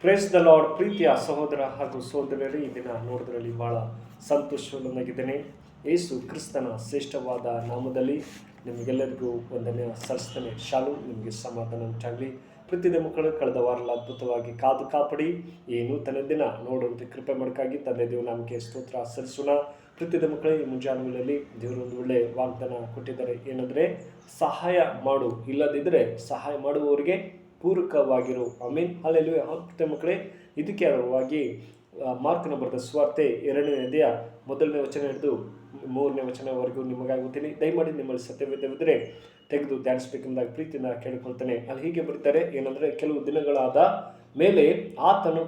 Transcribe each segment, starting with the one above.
Praise the lord. ಪ್ರೀತಿಯ ಸಹೋದರ ಹಾಗೂ ಸಹೋದರರೇ, ಈ ದಿನ ನೋಡೋದ್ರಲ್ಲಿ ಬಹಳ ಸಂತೋಷವಾಗಿದ್ದೇನೆ. ಯೇಸು ಕ್ರಿಸ್ತನ ಶ್ರೇಷ್ಠವಾದ ನಾಮದಲ್ಲಿ ನಿಮಗೆಲ್ಲರಿಗೂ ವಂದನೆ ಸಲ್ಲಿಸ್ತೇನೆ. ಶಾಲು, ನಿಮಗೆ ಸಮಾಧಾನ ಉಂಟಾಗಲಿ. ಪ್ರತಿದ ಮಕ್ಕಳು ಕಳೆದ ವಾರಲ್ಲ ಅದ್ಭುತವಾಗಿ ಕಾದು ಕಾಪಾಡಿ ಈ ನೂತನ ದಿನ ನೋಡುವಂತೆ ಕೃಪೆ ಮಾಡಕ್ಕಾಗಿ ತಂದೆ ದೇವ ನಮಗೆ ಸ್ತೋತ್ರ ಸಲ್ಲಿಸೋಣ. ಪ್ರತಿದ ಮಕ್ಕಳೇ, ಈ ಮುಂಜಾನೆಯಲ್ಲಿ ದೇವರು ಒಂದು ಒಳ್ಳೆ ವಾಗ್ದಾನ ಕೊಟ್ಟಿದ್ದಾರೆ. ಏನಂದರೆ, ಸಹಾಯ ಮಾಡು, ಇಲ್ಲದಿದ್ದರೆ ಸಹಾಯ ಮಾಡುವವರಿಗೆ ಪೂರಕವಾಗಿರು. ಆಮೇನ್, ಹಲ್ಲೆಲೂಯಾ. ಪ್ರತಿ ಮಕ್ಕಳೇ, ಇದಕ್ಕೆ ಆಧಾರವಾಗಿ ಮಾರ್ಕನ ಬರೆದ ಸುವಾರ್ತೆ 2ನೇ ಅಧ್ಯಾಯ 1ನೇ ವಚನ ಹಿಡಿದು 3ನೇ ವಚನವರೆಗೂ ನಿಮಗಾಗಿ ಓದ್ತೀನಿ. ದಯಮಾಡಿ ನಿಮ್ಮಲ್ಲಿ ಸತ್ಯವಿದ್ದರೆ ತೆಗೆದು ಧ್ಯಾನಿಸಬೇಕೆಂಬುದಾಗಿ ಪ್ರೀತಿಯಿಂದ ಕೇಳಿಕೊಳ್ತೇನೆ. ಅಲ್ಲಿ ಹೀಗೆ ಬರೀತಾರೆ, ಏನಂದರೆ, ಕೆಲವು ದಿನಗಳಾದ ಮೇಲೆ ಆತನು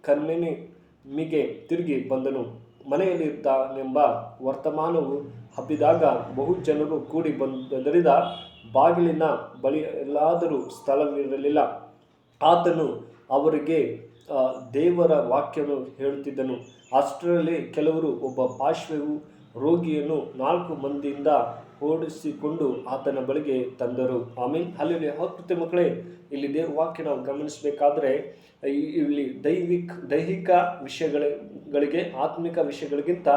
ಕರ್ಮೆನಿಮಿಗೆ ತಿರುಗಿ ಬಂದನು. ಮನೆಯಲ್ಲಿದ್ದಾನೆಂಬ ವರ್ತಮಾನವು ಹಬ್ಬಿದಾಗ ಬಹು ಜನರು ಕೂಡಿ ಬಂದರಿಂದ ಬಾಗಿಲಿನ ಬಳಿ ಎಲ್ಲಾದರೂ ಸ್ಥಳವಿರಲಿಲ್ಲ. ಆತನು ಅವರಿಗೆ ದೇವರ ವಾಕ್ಯವನ್ನು ಹೇಳುತ್ತಿದ್ದನು. ಅಷ್ಟರಲ್ಲಿ ಕೆಲವರು ಒಬ್ಬ ಪಾರ್ಶ್ವವು ರೋಗಿಯನ್ನು 4 ಮಂದಿಯಿಂದ ಓಡಿಸಿಕೊಂಡು ಆತನ ಬಳಿಗೆ ತಂದರು. ಆಮೇಲೆ ಹಲ್ಲೆಲೂಯಾ. ಪ್ರತಿ ಮಕ್ಕಳೇ, ಇಲ್ಲಿ ದೇವರ ವಾಕ್ಯ ನಾವು ಗಮನಿಸಬೇಕಾದ್ರೆ, ಇಲ್ಲಿ ದೈಹಿಕ ವಿಷಯಗಳಿಗೆ ಆತ್ಮಿಕ ವಿಷಯಗಳಿಗಿಂತ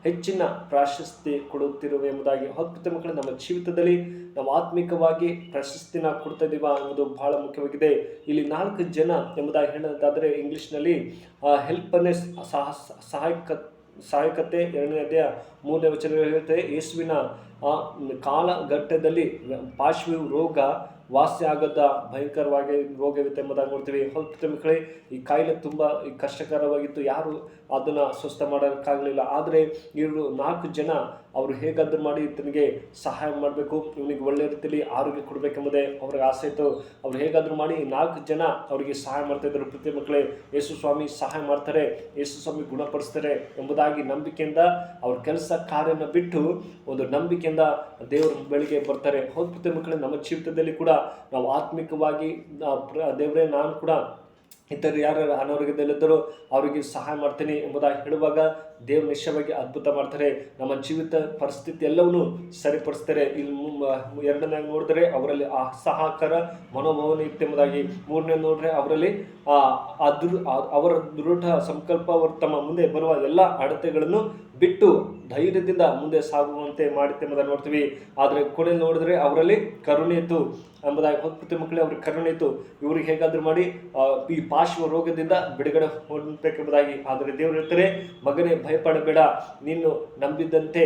ಹೆಚ್ಚಿನ ಪ್ರಾಶಸ್ತ್ಯ ಕೊಡುತ್ತಿರುವೆ ಎಂಬುದಾಗಿ. ಪ್ರತಿ ಮಕ್ಕಳೇ, ನಮ್ಮ ಜೀವಿತದಲ್ಲಿ ನಾವು ಆತ್ಮಿಕವಾಗಿ ಪ್ರಶಸ್ತಿನ ಕೊಡ್ತಾ ಇದ್ದೀವಾ ಅನ್ನೋದು ಬಹಳ ಮುಖ್ಯವಾಗಿದೆ. ಇಲ್ಲಿ 4 ಜನ ಎಂಬುದಾಗಿ ಹೇಳೋದಾದರೆ ಇಂಗ್ಲೀಷ್ನಲ್ಲಿ ಹೆಲ್ಪ್ನೆಸ್, ಸಹಾಯಕತೆ 2ನೇ ಅಧ್ಯಾಯ 3ನೇ ವಚನ ಹೇಳುತ್ತೆ. ಯೇಸುವಿನ ಕಾಲಘಟ್ಟದಲ್ಲಿ ಪಾರ್ಶ್ವ ರೋಗ ವಾಸಿ ಆಗದ ಭಯಂಕರವಾಗಿ ರೋಗವಿತ್ತು ಎಂಬುದಾಗಿ ನೋಡ್ತೀವಿ. ಪ್ರತಿ ಮಕ್ಕಳೇ, ಈ ಕಾಯಿಲೆ ತುಂಬ ಕಷ್ಟಕರವಾಗಿತ್ತು. ಯಾರು ಅದನ್ನು ಸ್ವಸ್ಥ ಮಾಡೋಕ್ಕಾಗಲಿಲ್ಲ. ಆದರೆ ಇವರು 4 ಜನ ಅವರು ಹೇಗಾದರೂ ಮಾಡಿ ಈತನಿಗೆ ಸಹಾಯ ಮಾಡಬೇಕು, ಇವನಿಗೆ ಒಳ್ಳೆ ರೀತಿಯಲ್ಲಿ ಆರೋಗ್ಯ ಕೊಡಬೇಕೆಂಬುದೇ ಅವ್ರಿಗೆ ಆಸೆ ಇತ್ತು. ಅವ್ರು ಹೇಗಾದರೂ ಮಾಡಿ 4 ಜನ ಅವರಿಗೆ ಸಹಾಯ ಮಾಡ್ತಾಯಿದ್ರು. ಪ್ರತಿ ಮಕ್ಕಳೇ, ಯೇಸು ಸ್ವಾಮಿ ಸಹಾಯ ಮಾಡ್ತಾರೆ, ಯೇಸು ಸ್ವಾಮಿ ಗುಣಪಡಿಸ್ತಾರೆ ಎಂಬುದಾಗಿ ನಂಬಿಕೆಯಿಂದ ಅವ್ರ ಕೆಲಸ ಕಾರ್ಯನ ಬಿಟ್ಟು ಒಂದು ನಂಬಿಕೆಯಿಂದ ದೇವರ ಬಳಿಗೆ ಬರ್ತಾರೆ. ಪ್ರತಿ ಮಕ್ಕಳೇ, ನಮ್ಮ ಜೀವಿತದಲ್ಲಿ ಕೂಡ ನಾವು ಆತ್ಮಿಕವಾಗಿ ದೇವರೇ, ನಾನು ಕೂಡ ಇತರರು ಯಾರು ಅನಾರೋಗ್ಯದಲ್ಲಿದ್ದರೂ ಅವರಿಗೆ ಸಹಾಯ ಮಾಡ್ತೀನಿ ಎಂಬುದಾಗಿ ಹೇಳುವಾಗ ದೇವ್ರ ನಿಶ್ಚಯವಾಗಿ ಅದ್ಭುತ ಮಾಡ್ತಾರೆ. ನಮ್ಮ ಜೀವಿತ ಪರಿಸ್ಥಿತಿ ಎಲ್ಲವನ್ನೂ ಸರಿಪಡಿಸ್ತಾರೆ. ಇಲ್ಲಿ 2ನೇ ನೋಡಿದ್ರೆ ಅವರಲ್ಲಿ ಅಸಹಕಾರ ಮನೋಭಾವನೆ ಇತ್ತು ಎಂಬುದಾಗಿ. 3ನೇ ನೋಡ್ರೆ ಅವರಲ್ಲಿ ಅವರ ದೃಢ ಸಂಕಲ್ಪ, ಅವರು ತಮ್ಮ ಮುಂದೆ ಬರುವ ಎಲ್ಲ ಅಡೆತಡೆಗಳನ್ನು ಬಿಟ್ಟು ಧೈರ್ಯದಿಂದ ಮುಂದೆ ಸಾಗುವಂತೆ ಮಾಡುತ್ತೆ ಎಂಬುದಾಗಿ ನೋಡ್ತೀವಿ. ಆದರೆ ಕೊನೆ ನೋಡಿದ್ರೆ ಅವರಲ್ಲಿ ಕರುಣೆ ಇತ್ತು ಎಂಬುದಾಗಿ. ಪ್ರತಿ ಮಕ್ಕಳೇ, ಅವ್ರಿಗೆ ಕರುಣೆ ಇತ್ತು. ಇವ್ರಿಗೆ ಹೇಗಾದ್ರೂ ಮಾಡಿ ಈ ಪಾರ್ಶ್ವ ರೋಗದಿಂದ ಬಿಡುಗಡೆ ಹೊಂದಬೇಕೆಂಬುದಾಗಿ. ಆದರೆ ದೇವರು ಹೇಳ್ತಾರೆ, ಮಗನೇ ಭಯಪಡಬೇಡ, ನೀನು ನಂಬಿದ್ದಂತೆ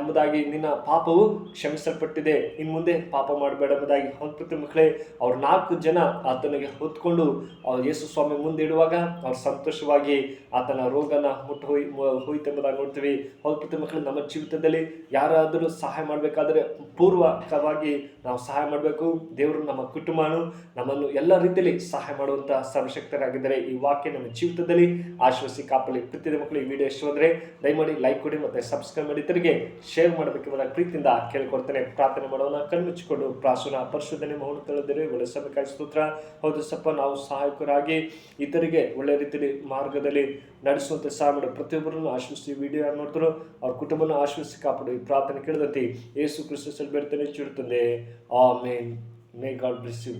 ಎಂಬುದಾಗಿ ನಿನ್ನ ಪಾಪವು ಕ್ಷಮಿಸಲ್ಪಟ್ಟಿದೆ, ಇನ್ನು ಮುಂದೆ ಪಾಪ ಮಾಡಬೇಡ ಎಂಬುದಾಗಿ. ಪ್ರತಿ ಮಕ್ಕಳೇ, ಅವ್ರು 4 ಜನ ಆತನಿಗೆ ಹೊತ್ಕೊಂಡು ಯೇಸು ಸ್ವಾಮಿ ಮುಂದೆ ಇಡುವಾಗ ಅವ್ರು ಸಂತೋಷವಾಗಿ ಆತನ ರೋಗನ ಹೋಯ್ತೆಂಬುದಾಗಿ ನೋಡ್ತೀವಿ. ಪ್ರತಿ ಮಕ್ಕಳು, ನಮ್ಮ ಜೀವಿತದಲ್ಲಿ ಯಾರಾದರೂ ಸಹಾಯ ಮಾಡಬೇಕಾದ್ರೆ ಪೂರ್ವಕವಾಗಿ ನಾವು ಸಹಾಯ ಮಾಡಬೇಕು. ದೇವರು ನಮ್ಮ ಕುಟುಂಬನು ನಮ್ಮನ್ನು ಎಲ್ಲ ರೀತಿಯಲ್ಲಿ ಸಹಾಯ ಮಾಡುವಂಥ ಸರ್ವಶಕ್ತರಾಗಿದ್ದಾರೆ. ಈ ವಾಕ್ಯ ನಮ್ಮ ಜೀವಿತದಲ್ಲಿ ಆಶ್ವಾಸಿ ಕಾಪಲಿ. ಪ್ರತಿ ಮಕ್ಕಳು, ಈ ವಿಡಿಯೋ ಇಷ್ಟ ಅಂದರೆ ದಯಮಾಡಿ ಲೈಕ್ ಕೊಡಿ ಮತ್ತು ಸಬ್ಸ್ಕ್ರೈಬ್ ಮಾಡಿ ಇತರಿಗೆ ಶೇರ್ ಮಾಡಬೇಕೆಂಬ ಪ್ರೀತಿಯಿಂದ ಕೇಳಿಕೊಡ್ತೇನೆ. ಪ್ರಾರ್ಥನೆ ಮಾಡೋಣ. ಕಣ್ಮುಚ್ಚಿಕೊಂಡು ಪ್ರಾರ್ಥನಾ ಪರಿಶುದ್ಧನೆ ಮೌನ ತಿಳಿದರೆ ಒಳ್ಳೆ ಸಮಯಕ್ಕಾಗಿ ಸ್ತೋತ್ರ. ಹೌದು ಸಪ್ಪ, ನಾವು ಸಹಾಯಕರಾಗಿ ಇತರಿಗೆ ಒಳ್ಳೆ ರೀತಿಯಲ್ಲಿ ಮಾರ್ಗದಲ್ಲಿ ನಡೆಸುವಂತೆ ಸಹಾಯ ಮಾಡಿ. ಪ್ರತಿಯೊಬ್ಬರನ್ನು ಆಶ್ವಸಿ. ವಿಡಿಯೋ ಯಾರು ನೋಡ್ತಾರೋ ಅವ್ರ ಕುಟುಂಬನ ಆಶ್ವಸಿ ಕಾಪಾಡಿ. ಈ ಪ್ರಾರ್ಥನೆ ಕೇಳಿದಂತೆ ಯೇಸು ಕ್ರಿಸ್ತನಲ್ಲಿ ಬೇಡ್ತೇನೆ, ಚಿಡುತ್ತದೆ. ಆಮೇನ್. May God bless you.